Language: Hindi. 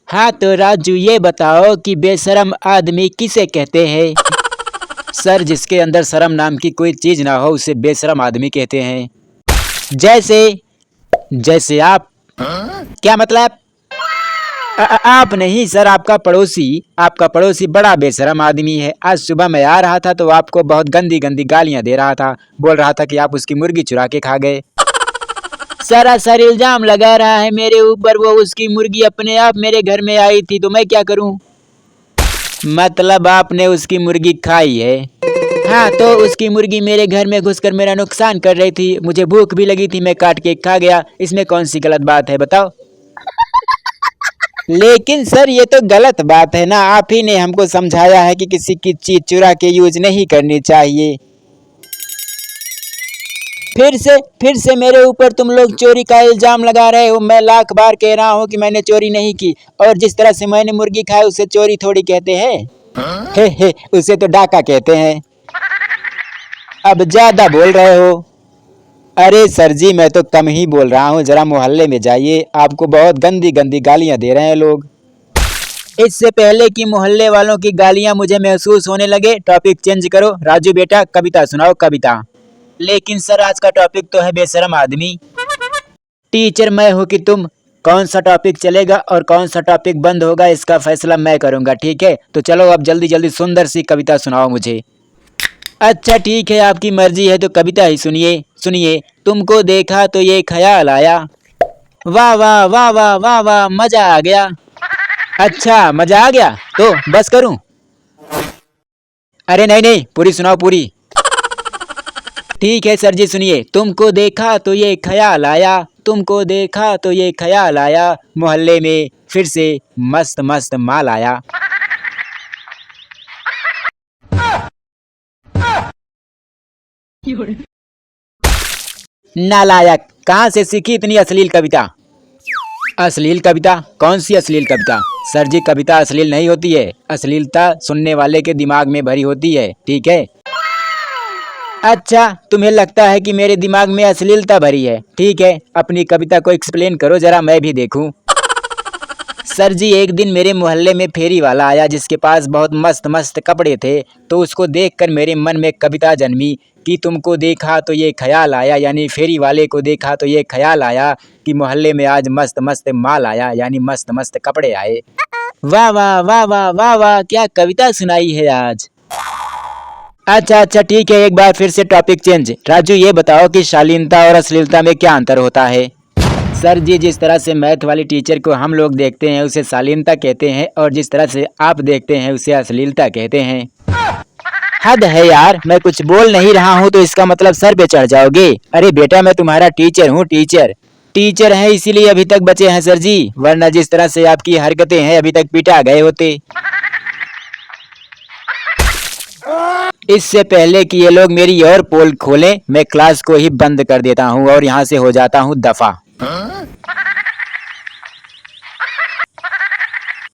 हाँ तो राजू ये बताओ कि बेशरम आदमी किसे कहते हैं? सर जिसके अंदर शर्म नाम की कोई चीज ना हो उसे बेशरम आदमी कहते हैं। जैसे जैसे आप। क्या मतलब? आप नहीं सर, आपका पड़ोसी बड़ा बेशरम आदमी है। आज सुबह मैं आ रहा था तो आपको बहुत गंदी गंदी गालियां दे रहा था, बोल रहा था कि आप उसकी मुर्गी चुरा के खा गए। सरासर इल्जाम लगा रहा है मेरे ऊपर। वो उसकी मुर्गी अपने आप मेरे घर में आई थी तो मैं क्या करूं? मतलब आपने उसकी मुर्गी खाई है? हाँ तो उसकी मुर्गी मेरे घर में घुसकर मेरा नुकसान कर रही थी, मुझे भूख भी लगी थी, मैं काट के खा गया। इसमें कौन सी गलत बात है बताओ? लेकिन सर ये तो गलत बात है ना, आप ही ने हमको समझाया है कि किसी की चीज चुरा के यूज नहीं करनी चाहिए। फिर से मेरे ऊपर तुम लोग चोरी का इल्जाम लगा रहे हो। मैं लाख बार कह रहा हूँ कि मैंने चोरी नहीं की। और जिस तरह से मैंने मुर्गी खाई उसे चोरी थोड़ी कहते हैं। हे उसे तो डाका कहते हैं। अब ज्यादा बोल रहे हो। अरे सर जी मैं तो कम ही बोल रहा हूँ, जरा मोहल्ले में जाइए, आपको बहुत गंदी गंदी गालियां दे रहे हैं लोग। इससे पहले कि मोहल्ले वालों की गालियां मुझे महसूस होने लगे, टॉपिक चेंज करो। राजू बेटा कविता सुनाओ, कविता। लेकिन सर आज का टॉपिक तो है बेशरम आदमी। टीचर मैं हूँ कि तुम? कौन सा टॉपिक चलेगा और कौन सा टॉपिक बंद होगा इसका फैसला मैं करूंगा, ठीक है? तो चलो अब जल्दी जल्दी सुंदर सी कविता सुनाओ मुझे। अच्छा ठीक है, आपकी मर्जी है तो कविता ही सुनिए। सुनिए, तुमको देखा तो ये ख्याल आया। वाह वाह वाह वाह वाह वाह, मजा आ गया। अच्छा मजा आ गया तो बस करूं? अरे नहीं नहीं, पूरी सुनाओ पूरी। ठीक है सर जी सुनिए, तुमको देखा तो ये ख्याल आया, तुमको देखा तो ये ख्याल आया, मोहल्ले में फिर से मस्त मस्त माल आया। नालायक, कहाँ से सीखी इतनी अश्लील कविता? अश्लील कविता? कौन सी अश्लील कविता? सर जी कविता अश्लील नहीं होती है, अश्लीलता सुनने वाले के दिमाग में भरी होती है, ठीक है? अच्छा तुम्हें लगता है कि मेरे दिमाग में अश्लीलता भरी है, ठीक है अपनी कविता को एक्सप्लेन करो जरा, मैं भी देखूं। सर जी एक दिन मेरे मोहल्ले में फेरी वाला आया जिसके पास बहुत मस्त मस्त कपड़े थे, तो उसको देखकर मेरे मन में कविता जन्मी कि तुमको देखा तो ये ख्याल आया, यानी फेरी वाले को देखा तो ये ख्याल आया कि मोहल्ले में आज मस्त मस्त माल आया, यानी मस्त मस्त कपड़े आए। वाह वाह वाह वाह वाह वाह, क्या कविता सुनाई है आज। अच्छा अच्छा ठीक है, एक बार फिर से टॉपिक चेंज। राजू ये बताओ कि शालीनता और अश्लीलता में क्या अंतर होता है? सर जी जिस तरह से मैथ वाली टीचर को हम लोग देखते हैं उसे शालीनता कहते हैं, और जिस तरह से आप देखते हैं उसे अश्लीलता कहते हैं। हद है यार, मैं कुछ बोल नहीं रहा हूँ तो इसका मतलब सर पे चढ़ जाओगे? अरे बेटा मैं तुम्हारा टीचर हूँ, टीचर हैं इसीलिए अभी तक बचे हैं सर जी, वरना जिस तरह से आपकी हरकतें हैं अभी तक पिटा गए होते। इससे पहले कि ये लोग मेरी और पोल खोलें मैं क्लास को ही बंद कर देता हूँ और यहाँ से हो जाता हूँ दफा।